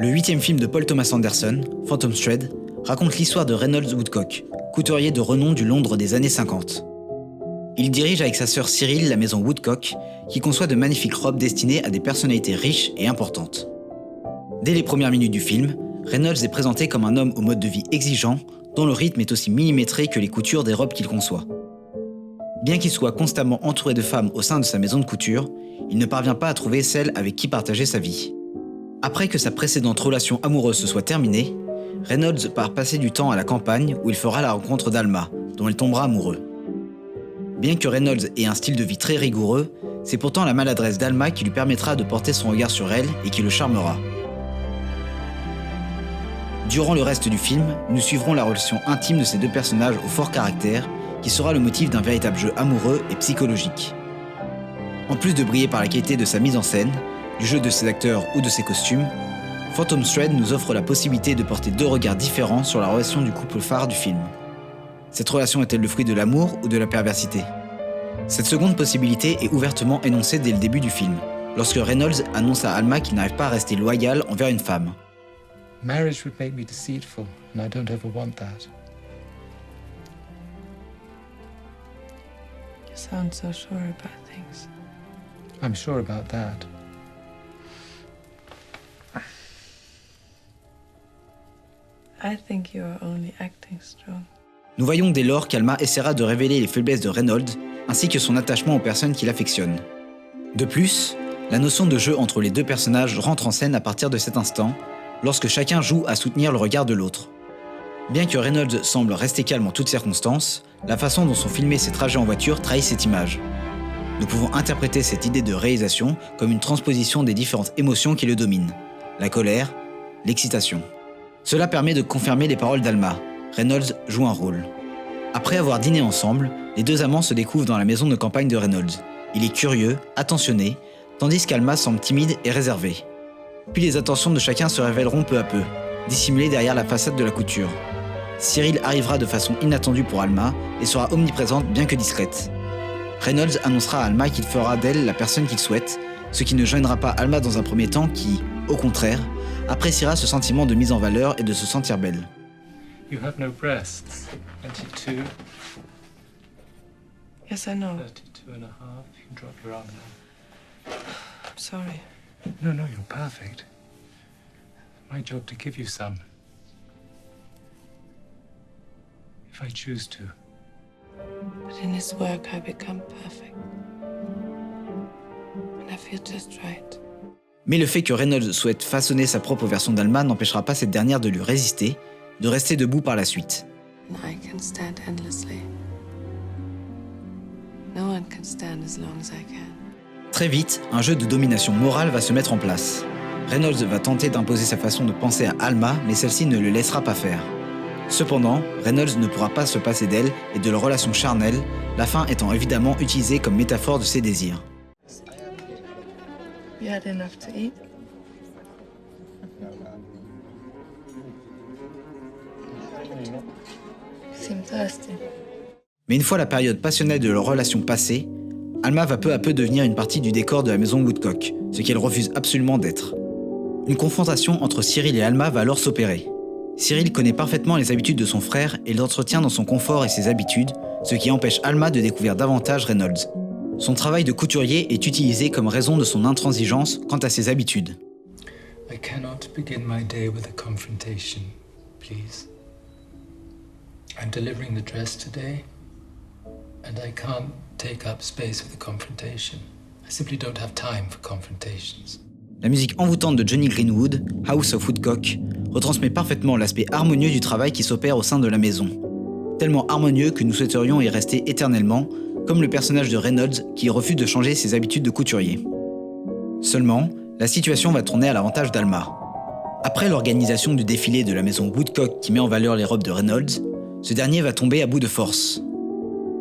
Le 8e film de Paul Thomas Anderson, Phantom Thread, raconte l'histoire de Reynolds Woodcock, couturier de renom du Londres des années 50. Il dirige avec sa sœur Cyril la maison Woodcock, qui conçoit de magnifiques robes destinées à des personnalités riches et importantes. Dès les premières minutes du film, Reynolds est présenté comme un homme au mode de vie exigeant, dont le rythme est aussi millimétré que les coutures des robes qu'il conçoit. Bien qu'il soit constamment entouré de femmes au sein de sa maison de couture, il ne parvient pas à trouver celle avec qui partager sa vie. Après que sa précédente relation amoureuse se soit terminée, Reynolds part passer du temps à la campagne où il fera la rencontre d'Alma, dont il tombera amoureux. Bien que Reynolds ait un style de vie très rigoureux, c'est pourtant la maladresse d'Alma qui lui permettra de porter son regard sur elle et qui le charmera. Durant le reste du film, nous suivrons la relation intime de ces deux personnages au fort caractère, qui sera le motif d'un véritable jeu amoureux et psychologique. En plus de briller par la qualité de sa mise en scène, du jeu de ses acteurs ou de ses costumes, Phantom Thread nous offre la possibilité de porter deux regards différents sur la relation du couple phare du film. Cette relation est-elle le fruit de l'amour ou de la perversité ? Cette seconde possibilité est ouvertement énoncée dès le début du film, lorsque Reynolds annonce à Alma qu'il n'arrive pas à rester loyal envers une femme. Marriage would make me deceitful, and I don't ever want that. You sound so sure about things. I'm sure about that. I think you are only acting strong. Nous voyons dès lors qu'Alma essaiera de révéler les faiblesses de Reynolds, ainsi que son attachement aux personnes qu'il affectionne. De plus, la notion de jeu entre les deux personnages rentre en scène à partir de cet instant, lorsque chacun joue à soutenir le regard de l'autre. Bien que Reynolds semble rester calme en toutes circonstances, la façon dont sont filmés ses trajets en voiture trahit cette image. Nous pouvons interpréter cette idée de réalisation comme une transposition des différentes émotions qui le dominent. La colère, l'excitation. Cela permet de confirmer les paroles d'Alma. Reynolds joue un rôle. Après avoir dîné ensemble, les deux amants se découvrent dans la maison de campagne de Reynolds. Il est curieux, attentionné, tandis qu'Alma semble timide et réservée. Puis les attentions de chacun se révéleront peu à peu, dissimulées derrière la façade de la couture. Cyril arrivera de façon inattendue pour Alma et sera omniprésente bien que discrète. Reynolds annoncera à Alma qu'il fera d'elle la personne qu'il souhaite, ce qui ne gênera pas Alma dans un premier temps qui, au contraire, appréciera ce sentiment de mise en valeur et de se sentir belle. You have no breasts. 22, Yes, I know. 32 and a half. You can drop your arm now. I'm sorry. No, you're perfect. My job to give you some. If I choose to. But in his work, I become perfect. And I feel just right. Mais le fait que Reynolds souhaite façonner sa propre version d'Alma n'empêchera pas cette dernière de lui résister, de rester debout par la suite. And I can stand endlessly. No one can stand as long as I can. Très vite, un jeu de domination morale va se mettre en place. Reynolds va tenter d'imposer sa façon de penser à Alma, mais celle-ci ne le laissera pas faire. Cependant, Reynolds ne pourra pas se passer d'elle et de leur relation charnelle, la fin étant évidemment utilisée comme métaphore de ses désirs. You had enough to eat? You seem thirsty. Mais une fois la période passionnelle de leur relation passée, Alma va peu à peu devenir une partie du décor de la maison Woodcock, ce qu'elle refuse absolument d'être. Une confrontation entre Cyril et Alma va alors s'opérer. Cyril connaît parfaitement les habitudes de son frère et l'entretient dans son confort et ses habitudes, ce qui empêche Alma de découvrir davantage Reynolds. Son travail de couturier est utilisé comme raison de son intransigeance quant à ses habitudes. I cannot begin my day with a confrontation, please. I'm delivering the dress today, and I can't take up space with a confrontation. I simply don't have time for confrontations. La musique envoûtante de Johnny Greenwood, House of Woodcock, retransmet parfaitement l'aspect harmonieux du travail qui s'opère au sein de la maison. Tellement harmonieux que nous souhaiterions y rester éternellement, comme le personnage de Reynolds qui refuse de changer ses habitudes de couturier. Seulement, la situation va tourner à l'avantage d'Alma. Après l'organisation du défilé de la maison Woodcock qui met en valeur les robes de Reynolds, ce dernier va tomber à bout de force.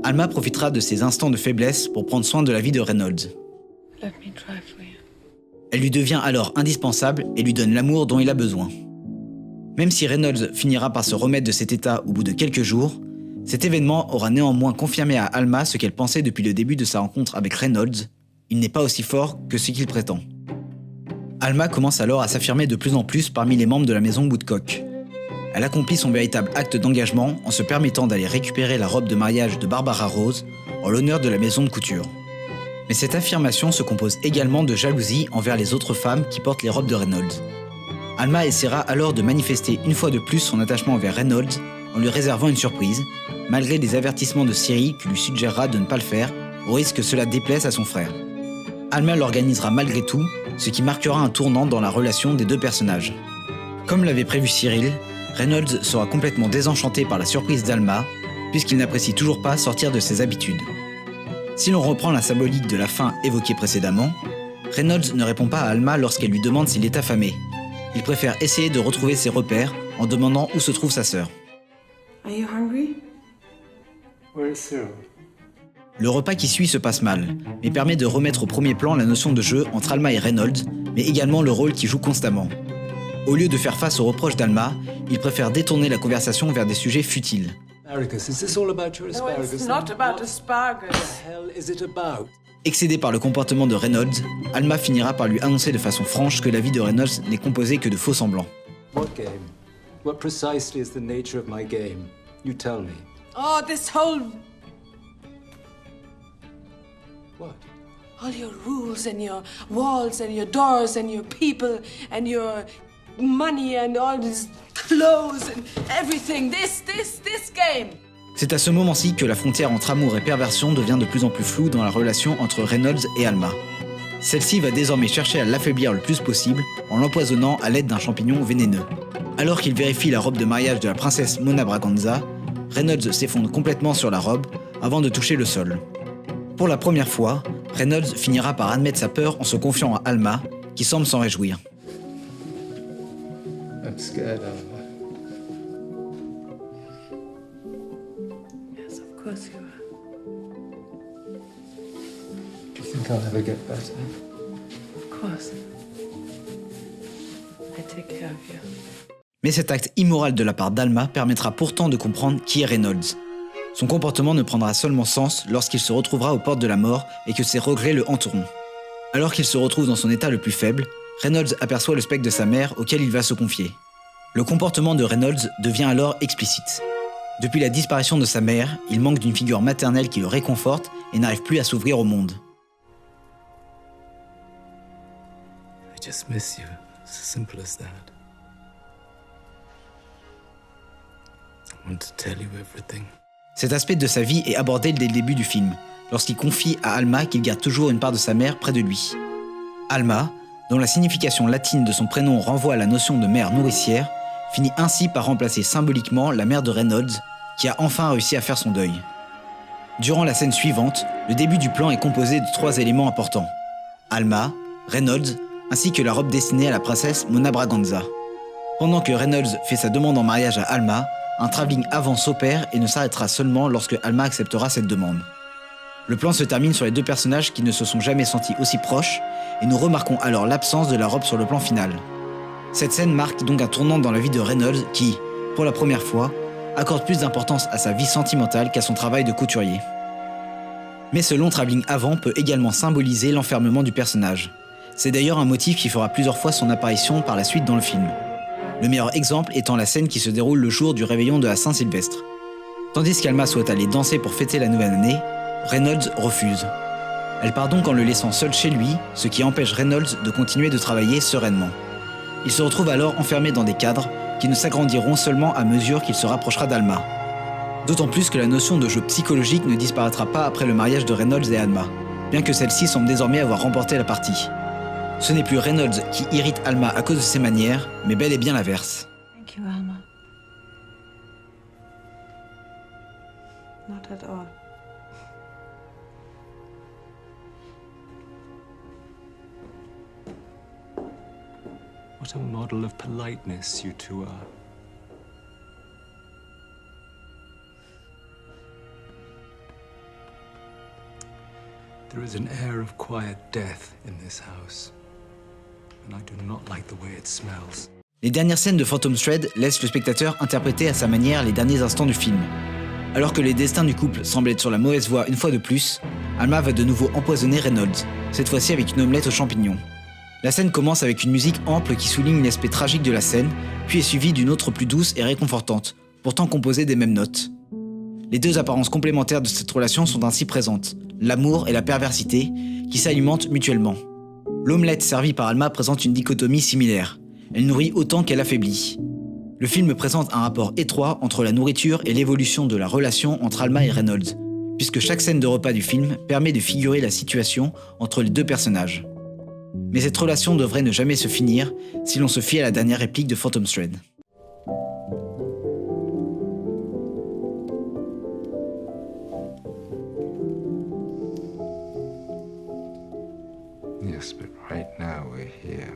Alma profitera de ses instants de faiblesse pour prendre soin de la vie de Reynolds. Let me try for you. Elle lui devient alors indispensable et lui donne l'amour dont il a besoin. Même si Reynolds finira par se remettre de cet état au bout de quelques jours, cet événement aura néanmoins confirmé à Alma ce qu'elle pensait depuis le début de sa rencontre avec Reynolds. Il n'est pas aussi fort que ce qu'il prétend. Alma commence alors à s'affirmer de plus en plus parmi les membres de la maison Woodcock. Elle accomplit son véritable acte d'engagement en se permettant d'aller récupérer la robe de mariage de Barbara Rose en l'honneur de la maison de couture. Mais cette affirmation se compose également de jalousie envers les autres femmes qui portent les robes de Reynolds. Alma essaiera alors de manifester une fois de plus son attachement envers Reynolds en lui réservant une surprise, malgré les avertissements de Cyril qui lui suggérera de ne pas le faire, au risque que cela déplaise à son frère. Alma l'organisera malgré tout, ce qui marquera un tournant dans la relation des deux personnages. Comme l'avait prévu Cyril, Reynolds sera complètement désenchanté par la surprise d'Alma, puisqu'il n'apprécie toujours pas sortir de ses habitudes. Si l'on reprend la symbolique de la faim évoquée précédemment, Reynolds ne répond pas à Alma lorsqu'elle lui demande s'il est affamé. Il préfère essayer de retrouver ses repères en demandant où se trouve sa sœur. Are you hungry? Where is Cyril? Le repas qui suit se passe mal, mais permet de remettre au premier plan la notion de jeu entre Alma et Reynolds, mais également le rôle qu'il joue constamment. Au lieu de faire face aux reproches d'Alma, il préfère détourner la conversation vers des sujets futiles. Asparagus, is this all about your No, asparagus? it's not about What asparagus. the hell is it about? Excédée par le comportement de Reynolds, Alma finira par lui annoncer de façon franche que la vie de Reynolds n'est composée que de faux semblants. What game? What precisely is the nature of my game? You tell me. Oh, this whole. What? All your rules and your walls and your doors and your people and your money and all these clothes and everything. This game. C'est à ce moment-ci que la frontière entre amour et perversion devient de plus en plus floue dans la relation entre Reynolds et Alma. Celle-ci va désormais chercher à l'affaiblir le plus possible en l'empoisonnant à l'aide d'un champignon vénéneux. Alors qu'il vérifie la robe de mariage de la princesse Mona Braganza, Reynolds s'effondre complètement sur la robe avant de toucher le sol. Pour la première fois, Reynolds finira par admettre sa peur en se confiant à Alma, qui semble s'en réjouir. I'm scared, Alma. Yes, of course you are. Do you think I'll ever get better? Of course. I take care of you. Mais cet acte immoral de la part d'Alma permettra pourtant de comprendre qui est Reynolds. Son comportement ne prendra seulement sens lorsqu'il se retrouvera aux portes de la mort et que ses regrets le hanteront. Alors qu'il se retrouve dans son état le plus faible, Reynolds aperçoit le spectre de sa mère auquel il va se confier. Le comportement de Reynolds devient alors explicite. Depuis la disparition de sa mère, il manque d'une figure maternelle qui le réconforte et n'arrive plus à s'ouvrir au monde. I just miss you. It's as simple as that. I want to tell you everything. Cet aspect de sa vie est abordé dès le début du film, lorsqu'il confie à Alma qu'il garde toujours une part de sa mère près de lui. Alma, dont la signification latine de son prénom renvoie à la notion de mère nourricière, finit ainsi par remplacer symboliquement la mère de Reynolds, qui a enfin réussi à faire son deuil. Durant la scène suivante, le début du plan est composé de 3 éléments importants. Alma, Reynolds, ainsi que la robe destinée à la princesse Mona Braganza. Pendant que Reynolds fait sa demande en mariage à Alma, un travelling avant s'opère et ne s'arrêtera seulement lorsque Alma acceptera cette demande. Le plan se termine sur les deux personnages qui ne se sont jamais sentis aussi proches, et nous remarquons alors l'absence de la robe sur le plan final. Cette scène marque donc un tournant dans la vie de Reynolds qui, pour la première fois, accorde plus d'importance à sa vie sentimentale qu'à son travail de couturier. Mais ce long travelling avant peut également symboliser l'enfermement du personnage. C'est d'ailleurs un motif qui fera plusieurs fois son apparition par la suite dans le film. Le meilleur exemple étant la scène qui se déroule le jour du réveillon de la Saint-Sylvestre. Tandis qu'Alma souhaite aller danser pour fêter la nouvelle année, Reynolds refuse. Elle part donc en le laissant seul chez lui, ce qui empêche Reynolds de continuer de travailler sereinement. Il se retrouve alors enfermé dans des cadres qui ne s'agrandiront seulement à mesure qu'il se rapprochera d'Alma. D'autant plus que la notion de jeu psychologique ne disparaîtra pas après le mariage de Reynolds et Alma, bien que celle-ci semble désormais avoir remporté la partie. Ce n'est plus Reynolds qui irrite Alma à cause de ses manières, mais bel et bien l'inverse. Thank you, Alma. Not at all. What a model of politeness you two are. There is an air of quiet death in this house, and I do not like the way it smells. Les dernières scènes de Phantom Thread laissent le spectateur interpréter à sa manière les derniers instants du film. Alors que les destins du couple semblent être sur la mauvaise voie une fois de plus, Alma va de nouveau empoisonner Reynolds, cette fois-ci avec une omelette aux champignons. La scène commence avec une musique ample qui souligne l'aspect tragique de la scène, puis est suivie d'une autre plus douce et réconfortante, pourtant composée des mêmes notes. Les deux apparences complémentaires de cette relation sont ainsi présentes, l'amour et la perversité, qui s'alimentent mutuellement. L'omelette servie par Alma présente une dichotomie similaire. Elle nourrit autant qu'elle affaiblit. Le film présente un rapport étroit entre la nourriture et l'évolution de la relation entre Alma et Reynolds, puisque chaque scène de repas du film permet de figurer la situation entre les deux personnages. Mais cette relation devrait ne jamais se finir si l'on se fie à la dernière réplique de Phantom Thread. Yes, but right now we're here.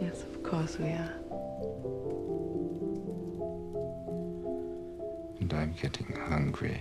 Yes, of course we are. And I'm getting hungry.